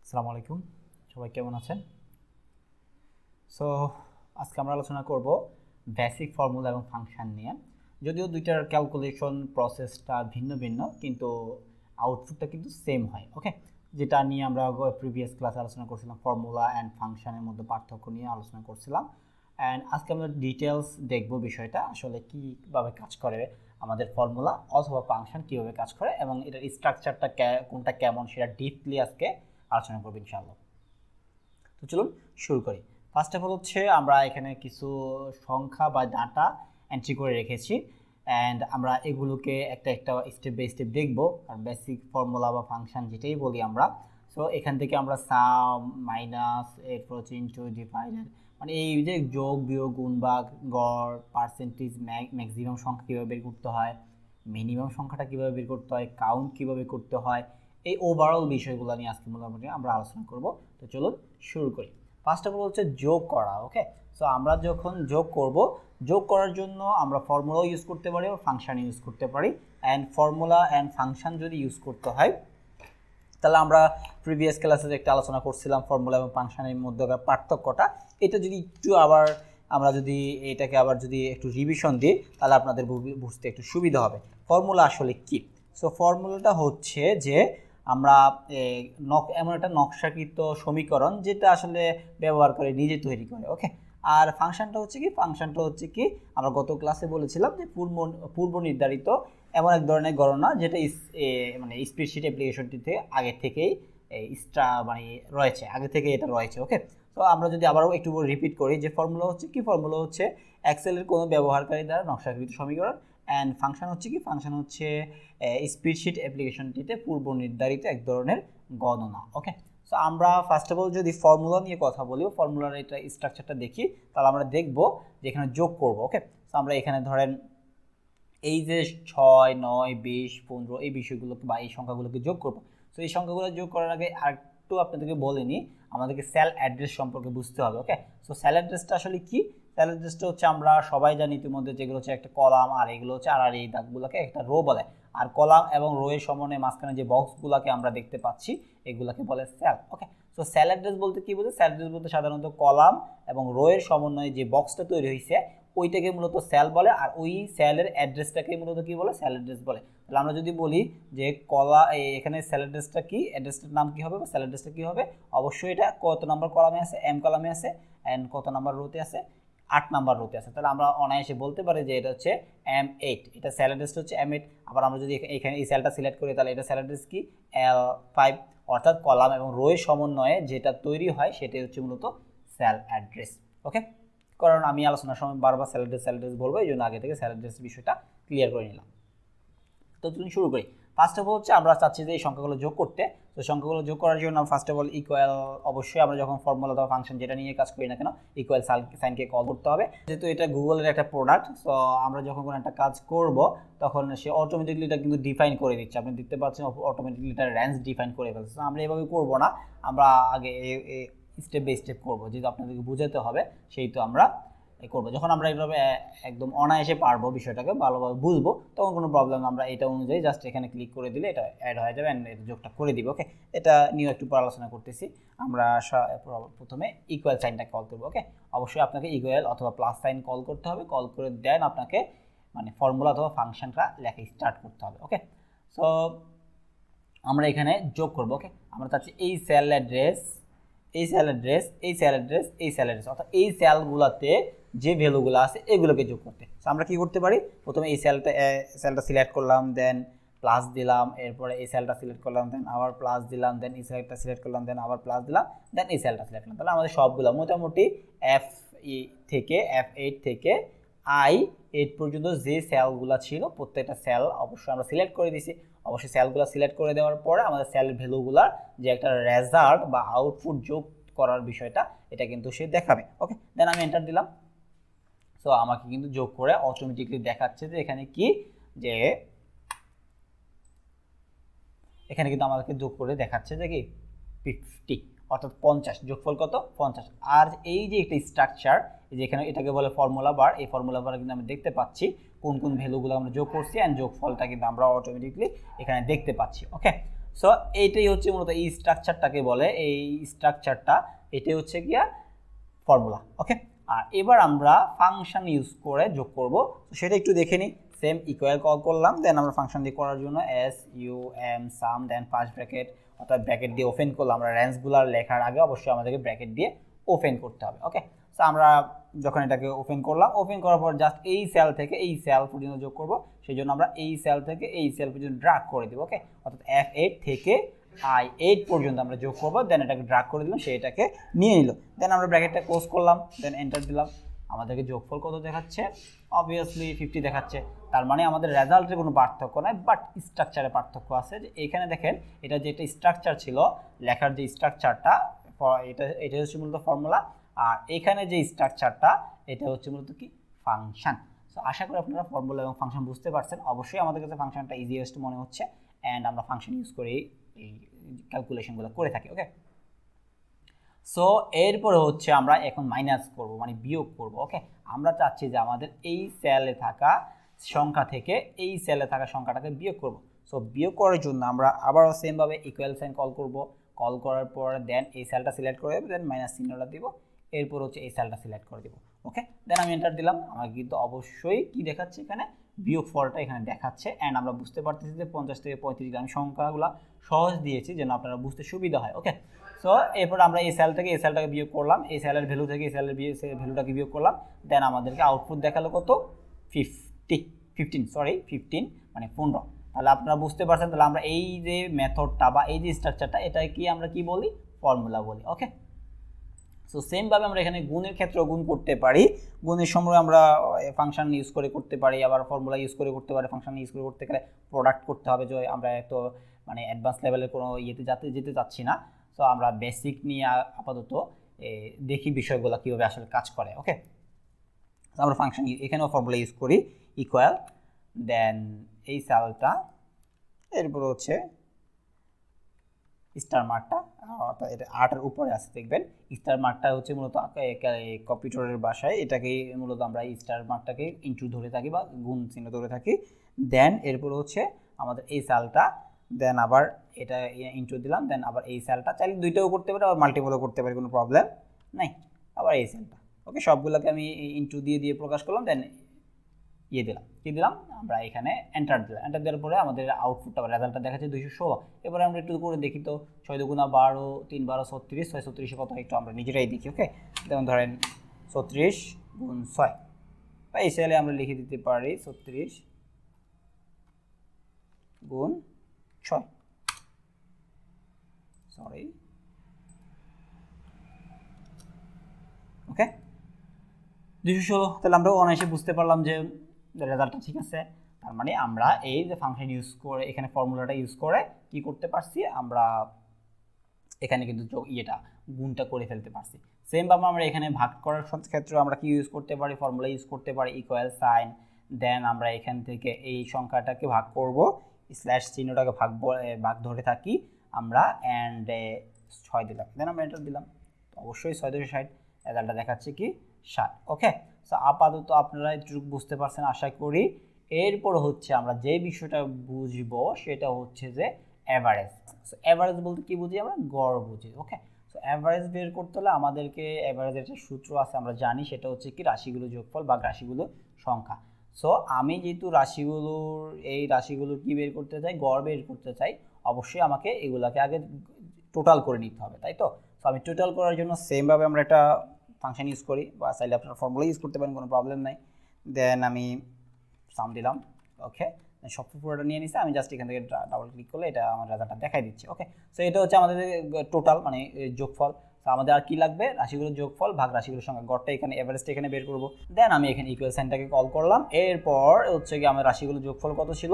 আসসালামু আলাইকুম, সবাই কেমন আছেন? সো আজকে আমরা আলোচনা করব বেসিক ফর্মুলা এবং ফাংশন নিয়ে। যদিও দুইটার ক্যালকুলেশন প্রসেসটা ভিন্ন ভিন্ন, কিন্তু আউটপুটটা কিন্তু সেম হয়। ওকে, যেটা নিয়ে আমরা প্রিভিয়াস ক্লাসে আলোচনা করছিলাম, ফর্মুলা অ্যান্ড ফাংশনের মধ্যে পার্থক্য নিয়ে আলোচনা করছিলাম। অ্যান্ড আজকে আমরা ডিটেলস দেখব বিষয়টা আসলে কীভাবে কাজ করে, আমাদের ফর্মুলা অথবা ফাংশন কীভাবে কাজ করে এবং এটার স্ট্রাকচারটা কোনটা কেমন সেটা ডিপলি আজকে আলোচনা করব ইনশাআল্লাহ। তো চলুন শুরু করি। ফার্স্ট অফ অল হচ্ছে আমরা এখানে কিছু সংখ্যা বা ডাটা এন্ট্রি করে রেখেছি, অ্যান্ড আমরা এগুলোকে একটা একটা স্টেপ বাই স্টেপ দেখবো। কারণ বেসিক ফর্মুলা বা ফাংশন যেটাই বলি আমরা, সো এখান থেকে আমরা সাম, মাইনাস, এরপর হচ্ছে ইনটু, ডিভাইডেড, মানে এই যে যোগ, বিয়োগ, গুণ, ভাগ, গড়, পার্সেন্টেজ, ম্যাক্সিমাম সংখ্যা কীভাবে বের করতে হয়, মিনিমাম সংখ্যাটা কীভাবে বের করতে হয়, কাউন্ট কীভাবে করতে হয়, এই ওভারঅল বিষয়গুলো নিয়ে আজকে মোটামুটি আমরা আলোচনা করব। তো চলুন শুরু করি। ফার্স্ট অফ অল হচ্ছে যোগ করা। ওকে, সো আমরা যখন যোগ করব, যোগ করার জন্য আমরা ফর্মুলাও ইউজ করতে পারি বা ফাংশন ইউজ করতে পারি। অ্যান্ড ফর্মুলা অ্যান্ড ফাংশন যদি ইউজ করতে হয়, তাহলে আমরা প্রিভিয়াস ক্লাসে একটা আলোচনা করছিলাম ফর্মুলা এবং ফাংশনের মধ্যে পার্থক্যটা। এটা যদি একটু আবার আমরা যদি এটাকে আবার যদি একটু রিভিশন দিই, তাহলে আপনাদের বুঝতে একটু সুবিধা হবে ফর্মুলা আসলে কি। সো ফর্মুলাটা হচ্ছে যে আমরা এমন একটা নকশাকৃত সমীকরণ যেটা আসলে ব্যবহার করে নিজে তৈরি করে। ওকে, আর ফাংশনটা হচ্ছে কি আমরা গত ক্লাসে বলেছিলাম যে পূর্ব নির্ধারিত এমন এক ধরনের গণনা যেটা মানে স্প্রেডশিট অ্যাপ্লিকেশনটিতে আগে থেকেই রয়েছে, আগে থেকে এটা রয়েছে। ওকে, তো আমরা যদি আবারও একটু রিপিট করি যে ফর্মুলা হচ্ছে এক্সেলের কোনো ব্যবহারকারী দ্বারা নকশাকৃত সমীকরণ। অ্যান্ড ফাংশন হচ্ছে স্প্রেডশিট অ্যাপ্লিকেশনটিতে পূর্ব নির্ধারিত এক ধরনের গণনা। ওকে, সো আমরা ফার্স্ট অফ অল যদি ফর্মুলা নিয়ে কথা বলি, ফর্মুলার এটা স্ট্রাকচারটা দেখি, তাহলে আমরা দেখব যে এখানে যোগ করব। ওকে, সো আমরা এখানে ধরেন এই যে 6, 9, 20, 15 এই বিষয়গুলোকে বা এই সংখ্যাগুলোকে যোগ করব। সো এই সংখ্যাগুলো যোগ করার আগে আরেকটু আপনাদেরকে বলে নিই, আমাদেরকে সেল অ্যাড্রেস সম্পর্কে বুঝতে হবে। ওকে, সো সেল অ্যাড্রেসটা আসলে কি? সেল অ্যাড্রেসটা হচ্ছে আমরা সবাই জানি ইতিমধ্যে, যেগুলো হচ্ছে একটা কলাম, আর এগুলো হচ্ছে আর এই দাগগুলোকে একটা রো বলে। আর কলাম এবং রো এর সমন্বয়ে মাঝখানে যে বক্সগুলোকে আমরা দেখতে পাচ্ছি এগুলোকে বলে সেল। ওকে, সো সেল অ্যাড্রেস বলতে কি বোঝায়? সেল অ্যাড্রেস বলতে সাধারণত কলাম এবং রো এর সমন্বয়ে যে বক্সটা তৈরি হয়েছে ওইটাকে মূলত সেল বলে, আর ওই সেলের অ্যাড্রেসটাকে মূলত কি বলে? সেল অ্যাড্রেস বলে। তাহলে আমরা যদি বলি যে এখানে সেল অ্যাড্রেসটা কি, অ্যাড্রেসটার নাম কি হবে বা সেল অ্যাড্রেসটা কি হবে, অবশ্যই এটা কত নাম্বার কলামে আছে? এম কলামে আছে। এন্ড কত নাম্বার রোতে আছে? 8 নাম্বার রোতে আছে। তাহলে আমরা অনায়াসে বলতে পারি যে এটা হচ্ছে M8, এটা সেল অ্যাড্রেসটা হচ্ছে M8। আবার আমরা যদি এখানে এই সেলটা সিলেক্ট করি, তাহলে এটা সেল অ্যাড্রেস কি? L5, অর্থাৎ কলাম এবং রো এর সমন্বয়ে যেটা তৈরি হয় সেটাই হচ্ছে মূলত সেল অ্যাড্রেস। ওকে, কারণ আমি আলোচনার সময় বারবার সেল অ্যাড্রেস বলবো, এই জন্য আগে থেকে সেল অ্যাড্রেস বিষয়টা ক্লিয়ার করে নিলাম। তো তুমি শুরু করি। ফার্স্ট অফ অল হচ্ছে আমরা চাচ্ছি যে এই সংখ্যাগুলো যোগ করতে। তো সংখ্যাগুলো যোগ করার জন্য ফার্স্ট অফ অল ইকুয়াল, অবশ্যই আমরা যখন ফর্মুলা অথবা ফাংশন যেটা নিয়ে কাজ করি না কেন, ইকুয়াল সাইনকে কল করতে হবে। যেহেতু এটা গুগলের একটা প্রোডাক্ট, তো আমরা যখন কোনো একটা কাজ করব তখন সে অটোমেটিকলি এটা কিন্তু ডিফাইন করে দিচ্ছে। আপনি দেখতে পাচ্ছেন অটোমেটিকলি এটা রেঞ্জ ডিফাইন করে ফেলছে। আমরা এভাবে করব না, আমরা আগে স্টেপ বাই স্টেপ করবো, যেহেতু আপনাদেরকে বোঝাতে হবে সেই তো আমরা করবো। যখন আমরা এইভাবে একদম অনায়াসে পারবো, বিষয়টাকে ভালোভাবে বুঝবো, তখন কোনো প্রবলেম, আমরা এটা অনুযায়ী জাস্ট এখানে ক্লিক করে দিলে এটা অ্যাড হয়ে যাবে অ্যান্ড এটা যোগটা করে দিবে। ওকে, এটা নিয়েও একটু পর আলোচনা করতেছি। আমরা প্রথমে ইকুয়াল সাইনটা কল করবো। ওকে, অবশ্যই আপনাকে ইকুয়াল অথবা প্লাস সাইন কল করতে হবে, কল করে দেন আপনাকে মানে ফর্মুলা অথবা ফাংশনটা লেখা স্টার্ট করতে হবে। ওকে, সো আমরা এখানে যোগ করবো। ওকে, আমরা চাচ্ছি এই সেল অ্যাড্রেস, অর্থাৎ এই সেলগুলোতে যে ভ্যালুগুলো আছে এগুলোকে যোগ করতে। আমরা কি করতে পারি? প্রথমে এই সেলটা সিলেক্ট করলাম, দেন প্লাস দিলাম, এরপরে এই সেলটা সিলেক্ট করলাম, দেন আবার প্লাস দিলাম, দেন এই সেলটা সিলেক্ট করলাম, দেন আবার প্লাস দিলাম, দেন এই সেলটা সিলেক্ট করলাম। তাহলে আমাদের সবগুলো মোটামুটি F8 থেকে I8 পর্যন্ত যে সেলগুলো ছিল প্রত্যেকটা সেল অবশ্যই আমরা সিলেক্ট করে দিছি। অবশ্যই সেলগুলো সিলেক্ট করে দেওয়ার পরে আমাদের সেলের ভ্যালুগুলার যে একটা রেজাল্ট বা আউটপুট যোগ করার বিষয়টা এটা কিন্তু সে দেখাবে। ওকে, দেন আমি এন্টার দিলাম। সো আমাকে কিন্তু যোগ করে অটোমেটিকলি দেখাচ্ছে যে এখানে কি, যে এখানে কিন্তু আমাদেরকে যোগ করে দেখাচ্ছে যে কি 50, অর্থাৎ 50। যোগফল কত? 50। আর এই যে একটা স্ট্রাকচার, এই যে এখানে এটাকে বলে ফর্মুলা বার, এই ফর্মুলা বারে কিন্তু আমি দেখতে পাচ্ছি কোন কোন ভ্যালুগুলো আমরা যোগ করছি, অ্যান্ড যোগফলটা কিন্তু আমরা অটোমেটিকলি এখানে দেখতে পাচ্ছি। ওকে, সো এইটাই হচ্ছে মূলত এই স্ট্রাকচারটাকে বলে, এই স্ট্রাকচারটা এটাই হচ্ছে গিয়া ফর্মুলা। ওকে, আর এবার আমরা ফাংশন ইউজ করে যোগ করব, সেটা একটু দেখে নিই। সেম ইকুয়াল কল করলাম, দেন আমরা ফাংশন দিয়ে করার জন্য এস ইউ এম সাম, দেন ফার্স্ট ব্র্যাকেট অর্থাৎ ব্র্যাকেট দিয়ে ওপেন করলাম। আমরা রেঞ্জগুলো লেখার আগে অবশ্যই আমাদেরকে ব্র্যাকেট দিয়ে ওপেন করতে হবে। ওকে, সো আমরা যখন এটাকে ওপেন করলাম, ওপেন করার পর জাস্ট এই সেল থেকে এই সেল পর্যন্ত যোগ করব, সেই জন্য আমরা এই সেল থেকে এই সেল পর্যন্ত ড্র্যাগ করে দেব। ওকে, অর্থাৎ F8 থেকে I8 পর্যন্ত আমরা যোগ করব, দেন এটাকে ড্র্যাগ করে দিলাম, সেটাকে নিয়ে নিল, দেন আমরা ব্র্যাকেটটা ক্লোজ করলাম, দেন এন্টার দিলাম। আমাদেরকে যোগফল কত দেখাচ্ছে? অবভিয়াসলি 50 দেখাচ্ছে। তার মানে আমাদের রেজাল্টের কোনো পার্থক্য নাই, বাট স্ট্রাকচারে পার্থক্য আছে। যে এখানে দেখেন, এটা যে একটা স্ট্রাকচার ছিল, লেখার যে স্ট্রাকচারটা, এটা হচ্ছে মূলত ফর্মুলা, আর এখানে যে স্ট্রাকচারটা এটা হচ্ছে মূলত কি ফাংশন। সো আশা করি আপনারা ফর্মুলা এবং ফাংশন বুঝতে পারছেন। অবশ্যই আমাদের কাছে ফাংশনটা ইজিয়েস্ট মনে হচ্ছে, অ্যান্ড আমরা ফাংশন ইউজ করে এই ক্যালকুলেশনগুলো করে থাকি। ওকে, সো এরপরে হচ্ছে আমরা এখন মাইনাস করব, মানে বিয়োগ করব। ওকে, আমরা চাচ্ছি যে আমাদের এই সেলে থাকা সংখ্যা থেকে এই সেলে থাকা সংখ্যাটাকে বিয়োগ করব। সো বিয়োগ করার জন্য আমরা আবারও সেমভাবে ইকুয়াল সাইন কল করব, কল করার পর দেন এই সেলটা সিলেক্ট করে দেব, দেন মাইনাস চিহ্নটা দিব, এরপর হচ্ছে এই সেলটা সিলেক্ট করে দেব। ওকে, দেন আমি এন্টার দিলাম। আমার কিন্তু অবশ্যই কি দেখাচ্ছে এখানে? বিয়োগ ফলটা এখানে দেখাচ্ছে, অ্যান্ড আমরা বুঝতে পারতেছি যে 50 থেকে 35 আমি সংখ্যাগুলো সহজ দিয়েছি যেন আপনারা বুঝতে সুবিধা হয়। ওকে, সো এরপর আমরা এই সেল থেকে এই সেলটাকে বিয়োগ করলাম, এই সেলের ভ্যালু থেকে এই সেলের ভ্যালুটাকে বিয়োগ করলাম, দেন আমাদেরকে আউটপুট দেখালো কত? 15 মানে 15। তাহলে আপনারা বুঝতে পারছেন, তাহলে আমরা এই যে মেথডটা বা এই যে স্ট্রাকচারটা, এটা কি আমরা কি বলি? ফর্মুলা বলি। ওকে, সো সেমভাবে আমরা এখানে গুণের ক্ষেত্রে গুণ করতে পারি, গুণের সময় আমরা ফাংশন ইউজ করে করতে পারি, আবার ফর্মুলা ইউজ করে করতে পারি। ফাংশন ইউজ করে করতে গেলে প্রোডাক্ট করতে হবে, যে আমরা তো মানে অ্যাডভান্স লেভেলের কোনো ইয়েতে যেতে চাচ্ছি না। সো আমরা বেসিক নিয়ে আপাতত দেখি বিষয়গুলো কীভাবে আসলে কাজ করে। ওকে, আমরা ফাংশন এখানেও ফর্মুলা ইউজ করি, ইকুয়াল, দেন এই সেলটা, এরপর হচ্ছে স্টার মার্কটা, অর্থাৎ এটা 8-এর উপরে আছে দেখবেন। স্টার মার্কটা হচ্ছে মূলত কম্পিউটারের ভাষায় এটাকে মূলত আমরা স্টার মার্কটাকে ইনটু ধরে থাকি বা গুণ চিহ্ন ধরে থাকি। দেন এরপর হচ্ছে আমাদের এই সেলটা, দেন আবার এটা ইনটু দিলাম, দেন আবার এই সেলটা, চাইলে দুইটাও করতে পারি, আবার মাল্টিপলও করতে পারি, কোনো প্রবলেম নাই। আবার এই সেলটা। ওকে, সবগুলোকে আমি ইনটু দিয়ে প্রকাশ করলাম, দেন ইয়ে দিলাম, কি দিলাম? আমরা এখানে এন্টার দিলাম। এন্টার দেওয়ার পরে আমাদের আউটপুটটা বা রেজাল্টটা দেখাচ্ছে 216। এবারে আমরা একটু করে দেখি তো, 6 দুগুণা 12, 3 12 36, 6 36 কত একটু আমরা নিজেরাই দেখি। ওকে, যেমন ধরেন 36 গুণ 6, বা এই সেলে আমরা লিখে দিতে পারি 36 গুণ 6, সরি। ওকে, 216। তাহলে আমরা অনায়াসে বুঝতে পারলাম যে রেজাল্টটা ঠিক আছে। তার মানে আমরা এই যে ফাংশন ইউজ করে, এখানে ফর্মুলাটা ইউজ করে কি করতে পারছি? আমরা এখানে কিন্তু ইয়েটা গুণটা করে ফেলতে পারছি। সেমভাবে আমরা এখানে ভাগ করার ক্ষেত্রে আমরা কি ইউজ করতে পারি? ফর্মুলা ইউজ করতে পারি, ইকুয়াল সাইন, দেন আমরা এখান থেকে এই সংখ্যাটাকে ভাগ করব, স্ল্যাশ চিহ্নটাকে ভাগ ধরে থাকি আমরা, অ্যান্ড 6 দিলাম, দেন আমরা এন্টার দিলাম। অবশ্যই 660 রেজাল্টটা দেখাচ্ছে কি 7। ওকে, সো আপাতত আপনারা একটু বুঝতে পারছেন আশা করি। এরপর হচ্ছে আমরা যে বিষয়টা বুঝবো সেটা হচ্ছে যে অ্যাভারেজ। সো অ্যাভারেজ বলতে কি বুঝি? আমরা গড় বুঝি। ওকে, সো অ্যাভারেজ বের করতে হলে আমাদেরকে অ্যাভারেজের একটা সূত্র আছে, আমরা জানি, সেটা হচ্ছে কি রাশিগুলো যোগফল বা রাশিগুলো সংখ্যা। সো আমি যেহেতু রাশিগুলোর কি বের করতে চাই? গড় বের করতে চাই, অবশ্যই আমাকে এগুলাকে আগে টোটাল করে নিতে হবে, তাই তো? সো আমি টোটাল করার জন্য সেমভাবে আমরা একটা ফাংশন ইউজ করি, বা চাইলে আপনারা ফর্মুলা ইউজ করতে পারেন, কোনো প্রবলেম নাই। দেন আমি সাম দিলাম। ওকে, সব পুরোটা নিয়ে নিচ্ছে, আমি জাস্ট এখান থেকে ডাবল ক্লিক করলে এটা আমার রেজাল্টটা দেখাই দিচ্ছে। ওকে, সো এটা হচ্ছে আমাদের টোটাল মানে যোগফল। তো আমাদের আর কি লাগবে? রাশিগুলোর যোগফল ভাগ রাশিগুলোর সংখ্যা, গড়টা এখানে, এভারেজটা এখানে বের করব। দেন আমি এখানে ইকুয়াল সাইনটাকে কল করলাম। এরপর হচ্ছে কি আমার রাশিগুলোর যোগফল কত ছিল?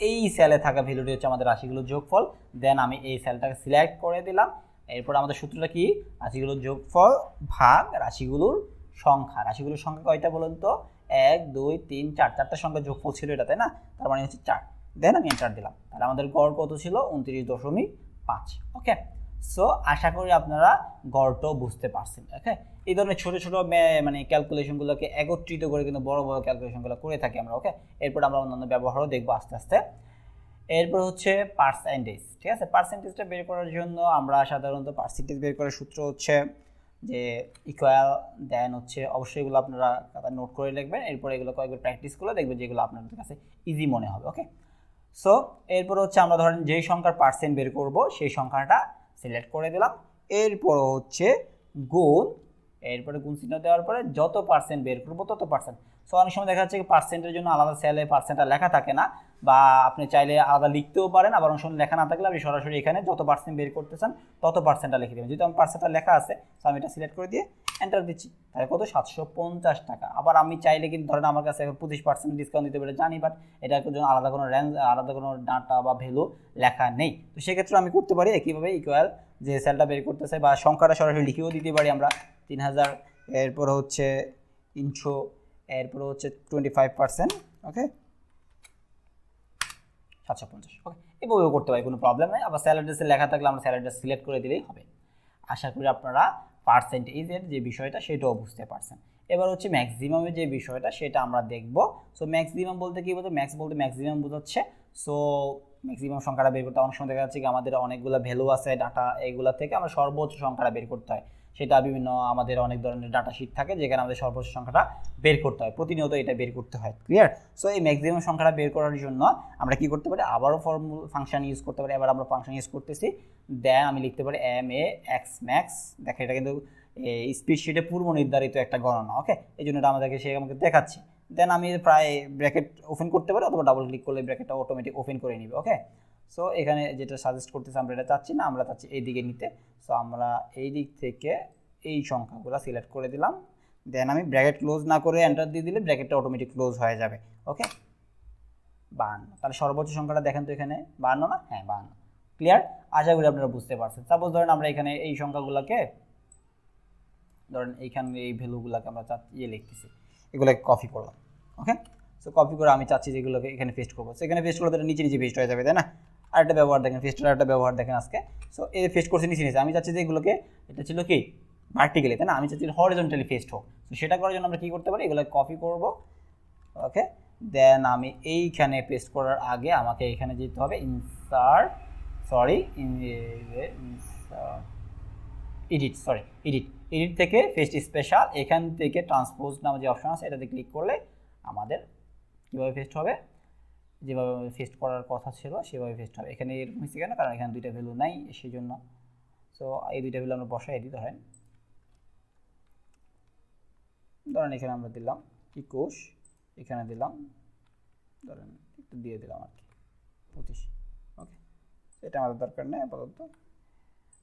এই সেলে থাকা ভ্যালুটি হচ্ছে আমাদের রাশিগুলোর যোগফল। দেন আমি এই সেলটাকে সিলেক্ট করে দিলাম। এরপর আমাদের সূত্রটা কি? রাশিগুলোর যোগফল ভাগ রাশিগুলোর সংখ্যা। রাশিগুলোর সংখ্যা কয়টা বলুন তো? 1 2 3 4, 4টা সংখ্যা যোগফল ছিল এটা, তাই না? তার মানে হচ্ছে 4। দেন আমি এন্টার দিলাম। তাহলে আমাদের গড় কত ছিল? 29.5। ওকে, সো আশা করি আপনারা গড়টাও বুঝতে পারছেন। ওকে, এই ধরনের ছোট ছোট মানে ক্যালকুলেশনগুলোকে একত্রিত করে কিন্তু বড় বড় ক্যালকুলেশনগুলো করে থাকি আমরা। ওকে, এরপর আমরা অন্যান্য ব্যবহারও দেখবো আস্তে আস্তে। এরপর হচ্ছে পার্সেন্টেজ, ঠিক আছে। পার্সেন্টেজটা বের করার জন্য আমরা সাধারণত পার্সেন্টেজ বের করার সূত্র হচ্ছে যে ইকুয়াল, দেন হচ্ছে অবশ্যই এগুলো আপনারা নোট করে লিখবেন, এরপর এগুলো কয়েকবার প্র্যাকটিস করে দেখবেন যেগুলো আপনাদের কাছে ইজি মনে হবে। ওকে, সো এরপর হচ্ছে আমরা ধরেন যেই সংখ্যার পার্সেন্ট বের করব সেই সংখ্যাটা সিলেক্ট করে দিলাম, এরপর হচ্ছে গুণ, এরপরে গুণ চিহ্ন দেওয়ার পরে যত পার্সেন্ট বের করবো তত পার্সেন্ট। সো অনেক সময় দেখা যাচ্ছে কি পার্সেন্টের জন্য আলাদা সেলে পার্সেন্টটা লেখা থাকে না, বা আপনি চাইলে আলাদা লিখতেও পারেন, আবার অনেক সময় লেখা না থাকলে আপনি সরাসরি এখানে যত পার্সেন্ট বের করতে চান তত পার্সেন্টটা লিখে দেবেন। যেহেতু আমার পার্সেন্টটা লেখা আছে, সো আমি এটা সিলেক্ট করে দিয়ে এন্টার দিচ্ছি, তাহলে কত 750 টাকা। আবার আমি চাইলে কিন্তু ধরেন আমার কাছে এখন 25% ডিসকাউন্ট দিতে পারে জানি, বাট এটার জন্য আলাদা কোনো রেঞ্জ, আলাদা কোনো ডাটা বা ভ্যালু লেখা নেই। তো সেক্ষেত্রে আমি করতে পারি একইভাবে ইকুয়াল যে সেলটা বের করতে চাই বা সংখ্যাটা সরাসরি লিখেও দিতে পারি আমরা 3000, এরপর হচ্ছে ইনশো, এরপর হচ্ছে 25%, ওকে 750। ওকে, এভাবেও করতে পারি, কোনো প্রবলেম নেই। আবার স্যালারি ড্রেসে লেখা থাকলে আমরা স্যালারি ড্রেস সিলেক্ট করে দিলেই হবে। আশা করি আপনারা পার্সেন্টেজের যে বিষয়টা সেটাও বুঝতে পারছেন। এবার হচ্ছে ম্যাক্সিমামের যে বিষয়টা সেটা আমরা দেখব। সো ম্যাক্সিমাম বলতে কি বলতে, ম্যাক্স বলতে ম্যাক্সিমাম বোঝাচ্ছে। সো ম্যাক্সিমাম সংখ্যাটা বের করতে অনেক সময় দেখা যাচ্ছে কি আমাদের অনেকগুলো ভ্যালু আছে ডাটা, এইগুলা থেকে আমরা সর্বোচ্চ সংখ্যাটা বের করতে হয়। সেটা বিভিন্ন আমাদের অনেক ধরনের ডাটা শিট থাকে যেখানে আমাদের সর্বোচ্চ সংখ্যাটা বের করতে হয়, প্রতিনিয়ত এটা বের করতে হয়। ক্লিয়ার? সো এই ম্যাক্সিমাম সংখ্যাটা বের করার জন্য আমরা কি করতে পারি, আবারও ফাংশন ইউজ করতে পারি। এবার আমরা ফাংশন ইউজ করতেছি, দেন আমি লিখতে পারি এম এ এক্স ম্যাক্স। দেখেন এটা কিন্তু স্পিড শিটে পূর্ব নির্ধারিত একটা গণনা। ওকে, এই জন্য এটা আমাদেরকে সে আমাকে দেখাচ্ছে। দেন আমি প্রায় ব্র্যাকেট ওপেন করতে পারি, অথবা ডাবল ক্লিক করলে ব্র্যাকেটটা অটোমেটিক ওপেন করে নিবে। ওকে, সো এখানে যেটা সাজেস্ট করতেছে আমরা এটা চাচ্ছি না, আমরা চাচ্ছি এই দিকে নিতে। সো আমরা এই দিক থেকে এই সংখ্যাগুলো সিলেক্ট করে দিলাম, দেন আমি ব্র্যাকেট ক্লোজ না করে এন্টার দিয়ে দিলে ব্র্যাকেটটা অটোমেটিক ক্লোজ হয়ে যাবে। ওকে, 52। তাহলে সর্বোচ্চ সংখ্যাটা দেখেন তো এখানে 52 না? হ্যাঁ 52। ক্লিয়ার? আশা করি আপনারা বুঝতে পারছেন। সাপোজ ধরেন আমরা এখানে এই সংখ্যাগুলোকে ধরেন এইখানে এই ভ্যালুগুলোকে আমরা লিখতেছি, এগুলোকে কপি করলাম। ওকে, সো কপি করে আমি চাচ্ছি যেগুলোকে এখানে পেস্ট করবো, সো এখানে পেস্ট করলে তো নিচে নিচে পেস্ট হয়ে যাবে, তাই না? আরেকটা ব্যবহার দেখেন, পেস্টের আরেকটা ব্যবহার দেখেন আজকে। সো এই পেস্ট করছে নিচে নিচে, আমি চাচ্ছি যে এগুলোকে, এটা ছিল কি ভার্টিক্যালি, তাই না? আমি চাচ্ছি হরিজন্টালি পেস্ট হোক। তো সেটা করার জন্য আমরা কি করতে পারি, এগুলো কপি করব। ওকে, দেন আমি এইখানে পেস্ট করার আগে আমাকে এখানে যেতে হবে ইনসার্ট, এডিট থেকে পেস্ট স্পেশাল, এখান থেকে ট্রান্সপোজ নামে যে অপশন আছে এটাতে ক্লিক করলে আমাদের কীভাবে পেস্ট হবে, যেভাবে পেস্ট করার কথা ছিল সেভাবে পেস্ট হবে। এখানে এরকম হচ্ছে কেন, কারণ এখানে দুইটা ভ্যালু নাই সেই জন্য। সো এই দুইটা ভ্যালু আমরা বসাই দিই। ধরেন এখানে আমরা দিলাম 21, এখানে দিলাম ধরেন একটু দিয়ে দিলাম আর কি 25। ওকে, এটা আমাদের দরকার নেই আপাতত।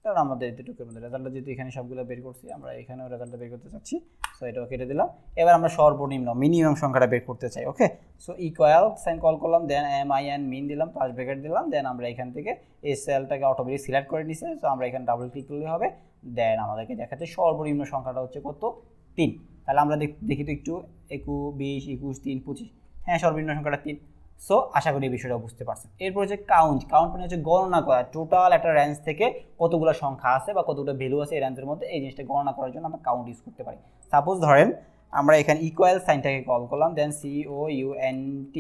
কারণ আমাদের এতটুকুর মধ্যে রেজাল্টটা যেহেতু এখানে সবগুলো বের করছি, আমরা এখানেও রেজাল্টটা বের করতে চাচ্ছি। সো এটাও কেটে দিলাম। এবার আমরা সর্বনিম্ন মিনিমাম সংখ্যাটা বের করতে চাই। ওকে, সো ইকুয়াল সাইন কল করলাম, দেন এম আই এন মিন দিলাম, পাঁচ ব্র্যাকেট দিলাম, দেন আমরা এখান থেকে এই সেলটাকে অটোমেটিক সিলেক্ট করে নিছে। সো আমরা এখানে ডাবল ক্লিক করলে হবে, দেন আমাদেরকে দেখাচ্ছে সর্বনিম্ন সংখ্যাটা হচ্ছে কত, 3। তাহলে আমরা দেখি তো একটু 21, 21, 3, 25। হ্যাঁ, সর্বনিম্ন সংখ্যাটা 3। সো আশা করি এই বিষয়টা বুঝতে পারছেন। এরপর হচ্ছে কাউন্ট মানে হচ্ছে গণনা করা, টোটাল একটা রেঞ্জ থেকে কতগুলো সংখ্যা আছে বা কতগুলো ভ্যালু আছে এই রেঞ্জের মধ্যে, এই জিনিসটা গণনা করার জন্য আমরা কাউন্ট ইউজ করতে পারি। সাপোজ ধরেন আমরা এখানে ইকুয়াল সাইনটাকে কল করলাম, দেন COUNT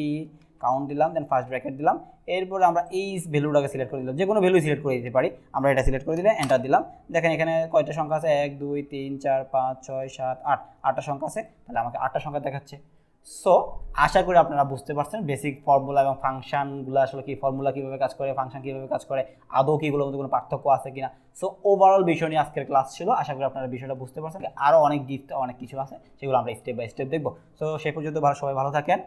কাউন্ট দিলাম, দেন ফার্স্ট ব্র্যাকেট দিলাম। এরপর আমরা এই ভ্যালুটাকে সিলেক্ট করে দিলাম, যে কোনো ভ্যালু সিলেক্ট করে দিতে পারি। আমরা এটা সিলেক্ট করে দিলে এন্টার দিলাম। দেখেন এখানে কয়টা সংখ্যা আছে, 1 2 3 4 5 6 7 8, 8টা সংখ্যা আছে। তাহলে আমাকে 8টা সংখ্যা দেখাচ্ছে। সো আশা করি আপনারা বুঝতে পারছেন বেসিক ফর্মুলা এবং ফাংশনগুলো আসলে কি, ফর্মুলা কীভাবে কাজ করে, ফাংশন কীভাবে কাজ করে, আদৌ কি এগুলোর মধ্যে কোনো পার্থক্য আছে কিনা। সো ওভারঅল বিষয় নিয়ে আজকের ক্লাস ছিল। আশা করি আপনারা বিষয়টা বুঝতে পারছেন। আরও অনেক ডিপ অনেক কিছু আছে, সেগুলো আমরা স্টেপ বাই স্টেপ দেখবো। সো সেই পর্যন্ত সবাই ভালো থাকেন।